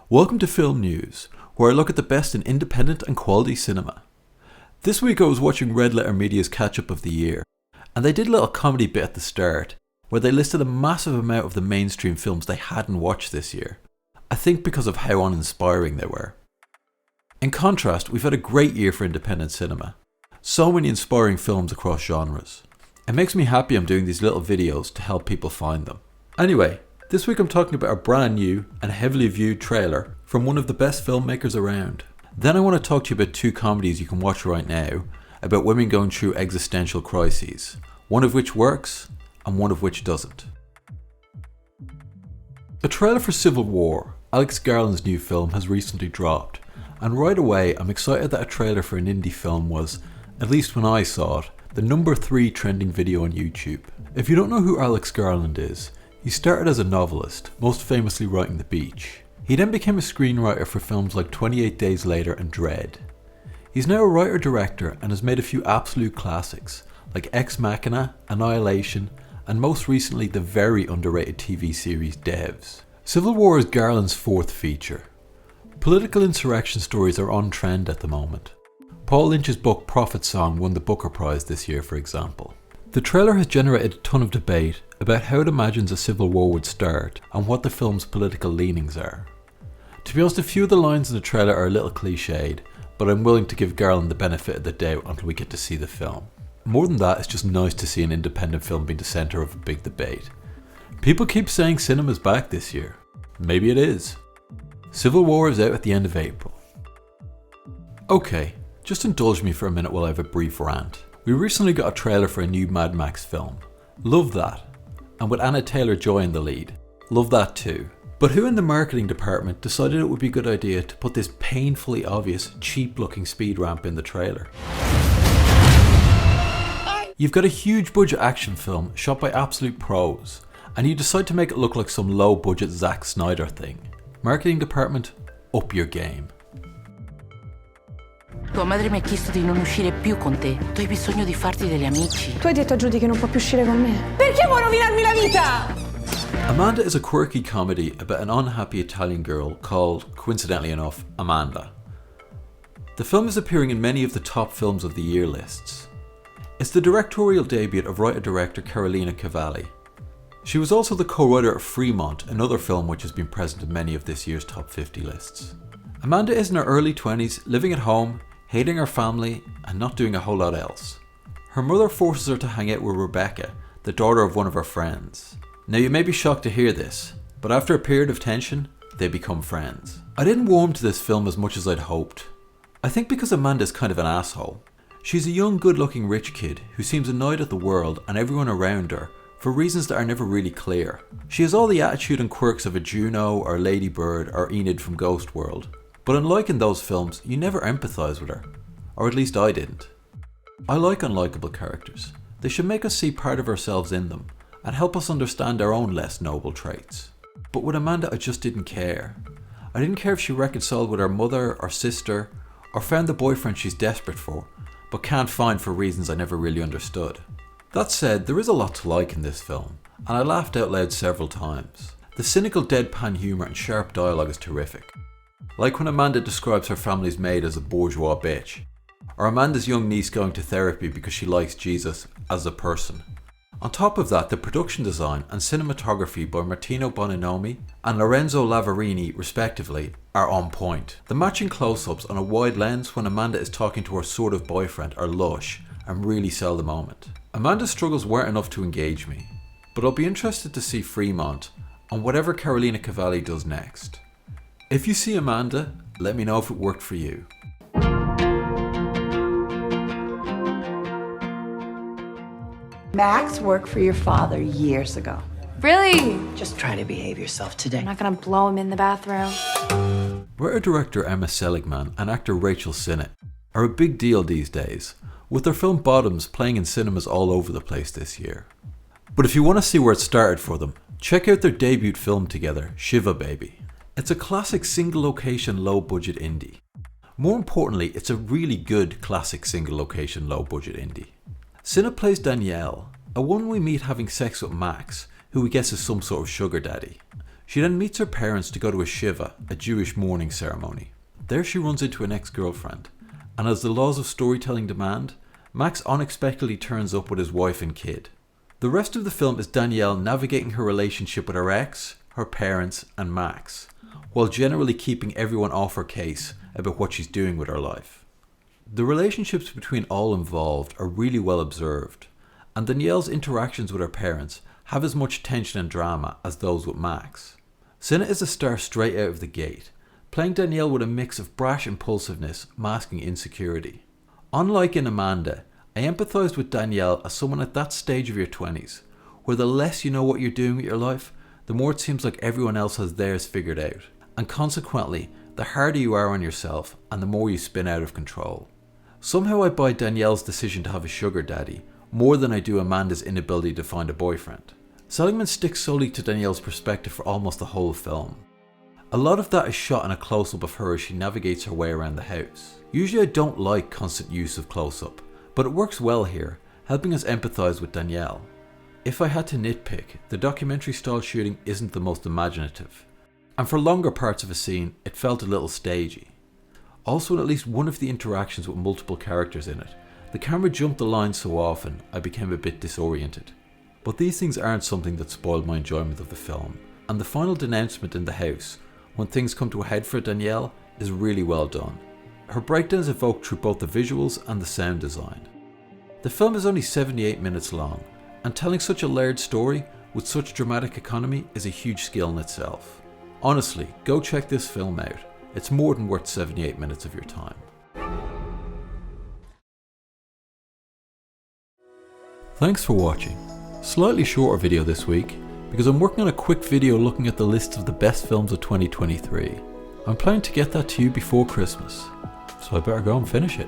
Welcome to Film News, where I look at the best in independent and quality cinema. This week I was watching Red Letter Media's catch-up of the year, and they did a little comedy bit at the start, where they listed a massive amount of the mainstream films they hadn't watched this year. I think because of how uninspiring they were. In contrast, we've had a great year for independent cinema. So many inspiring films across genres. It makes me happy I'm doing these little videos to help people find them. Anyway, this week I'm talking about a brand new and heavily viewed trailer from one of the best filmmakers around. Then I want to talk to you about two comedies you can watch right now about women going through existential crises, one of which works and one of which doesn't. A trailer for Civil War, Alex Garland's new film, has recently dropped, and right away I'm excited that a trailer for an indie film was, at least when I saw it, the number 3 trending video on YouTube. If you don't know who Alex Garland is, he started as a novelist, most famously writing The Beach. He then became a screenwriter for films like 28 Days Later and Dread. He's now a writer-director and has made a few absolute classics, like Ex Machina, Annihilation, and most recently the very underrated TV series Devs. Civil War is Garland's 4th feature. Political insurrection stories are on trend at the moment. Paul Lynch's book Prophet Song won the Booker Prize this year, for example. The trailer has generated a ton of debate about how it imagines a civil war would start and what the film's political leanings are. To be honest, a few of the lines in the trailer are a little cliched, but I'm willing to give Garland the benefit of the doubt until we get to see the film. More than that, it's just nice to see an independent film being the centre of a big debate. People keep saying cinema's back this year. Maybe it is. Civil War is out at the end of April. Okay, just indulge me for a minute while I have a brief rant. We recently got a trailer for a new Mad Max film. Love that. And with Anna Taylor-Joy in the lead. Love that too. But who in the marketing department decided it would be a good idea to put this painfully obvious, cheap-looking speed ramp in the trailer? You've got a huge budget action film shot by absolute pros, and you decide to make it look like some low-budget Zack Snyder thing. Marketing department, up your game. Tua madre mi ha chiesto di non uscire più con te. Tu hai bisogno di farti degli amici. Tu hai detto a Judy che non può più uscire con me. Perché vuoi rovinarmi la vita? Amanda is a quirky comedy about an unhappy Italian girl called, coincidentally enough, Amanda. The film is appearing in many of the top films of the year lists. It's the directorial debut of writer-director Carolina Cavalli. She was also the co-writer of Fremont, another film which has been present in many of this year's top 50 lists. Amanda is in her early 20s, living at home, hating her family, and not doing a whole lot else. Her mother forces her to hang out with Rebecca, the daughter of one of her friends. Now you may be shocked to hear this, but after a period of tension, they become friends. I didn't warm to this film as much as I'd hoped. I think because Amanda's kind of an asshole. She's a young, good-looking rich kid who seems annoyed at the world and everyone around her for reasons that are never really clear. She has all the attitude and quirks of a Juno or Lady Bird or Enid from Ghost World. But unlike in those films, you never empathise with her. Or at least I didn't. I like unlikable characters. They should make us see part of ourselves in them, and help us understand our own less noble traits. But with Amanda, I just didn't care. I didn't care if she reconciled with her mother or sister, or found the boyfriend she's desperate for, but can't find for reasons I never really understood. That said, there is a lot to like in this film, and I laughed out loud several times. The cynical deadpan humour and sharp dialogue is terrific. Like when Amanda describes her family's maid as a bourgeois bitch, or Amanda's young niece going to therapy because she likes Jesus as a person. On top of that, the production design and cinematography by Martino Boninomi and Lorenzo Lavarini, respectively, are on point. The matching close-ups on a wide lens when Amanda is talking to her sort of boyfriend are lush and really sell the moment. Amanda's struggles weren't enough to engage me, but I'll be interested to see Fremont and whatever Carolina Cavalli does next. If you see Amanda, let me know if it worked for you. Max worked for your father years ago. Really? Just try to behave yourself today. I'm not gonna blow him in the bathroom. Writer-director Emma Seligman and actor Rachel Sennett are a big deal these days, with their film Bottoms playing in cinemas all over the place this year. But if you want to see where it started for them, check out their debut film together, Shiva Baby. It's a classic single-location, low-budget indie. More importantly, it's a really good classic single-location, low-budget indie. Cinna plays Danielle, a woman we meet having sex with Max, who we guess is some sort of sugar daddy. She then meets her parents to go to a Shiva, a Jewish mourning ceremony. There she runs into an ex-girlfriend, and as the laws of storytelling demand, Max unexpectedly turns up with his wife and kid. The rest of the film is Danielle navigating her relationship with her ex, her parents, and Max, while generally keeping everyone off her case about what she's doing with her life. The relationships between all involved are really well observed, and Danielle's interactions with her parents have as much tension and drama as those with Max. Senna is a star straight out of the gate, playing Danielle with a mix of brash impulsiveness masking insecurity. Unlike in Amanda, I empathised with Danielle as someone at that stage of your 20s, where the less you know what you're doing with your life, the more it seems like everyone else has theirs figured out, and consequently, the harder you are on yourself and the more you spin out of control. Somehow I buy Danielle's decision to have a sugar daddy more than I do Amanda's inability to find a boyfriend. Seligman sticks solely to Danielle's perspective for almost the whole film. A lot of that is shot in a close-up of her as she navigates her way around the house. Usually I don't like constant use of close-up, but it works well here, helping us empathise with Danielle. If I had to nitpick, the documentary-style shooting isn't the most imaginative, and for longer parts of a scene, it felt a little stagey. Also in at least one of the interactions with multiple characters in it, the camera jumped the line so often I became a bit disoriented. But these things aren't something that spoiled my enjoyment of the film, and the final denouncement in the house, when things come to a head for Danielle, is really well done. Her breakdown is evoked through both the visuals and the sound design. The film is only 78 minutes long, and telling such a layered story with such dramatic economy is a huge skill in itself. Honestly, go check this film out. It's more than worth 78 minutes of your time. Thanks for watching. Slightly shorter video this week, because I'm working on a quick video looking at the list of the best films of 2023. I'm planning to get that to you before Christmas, so I better go and finish it.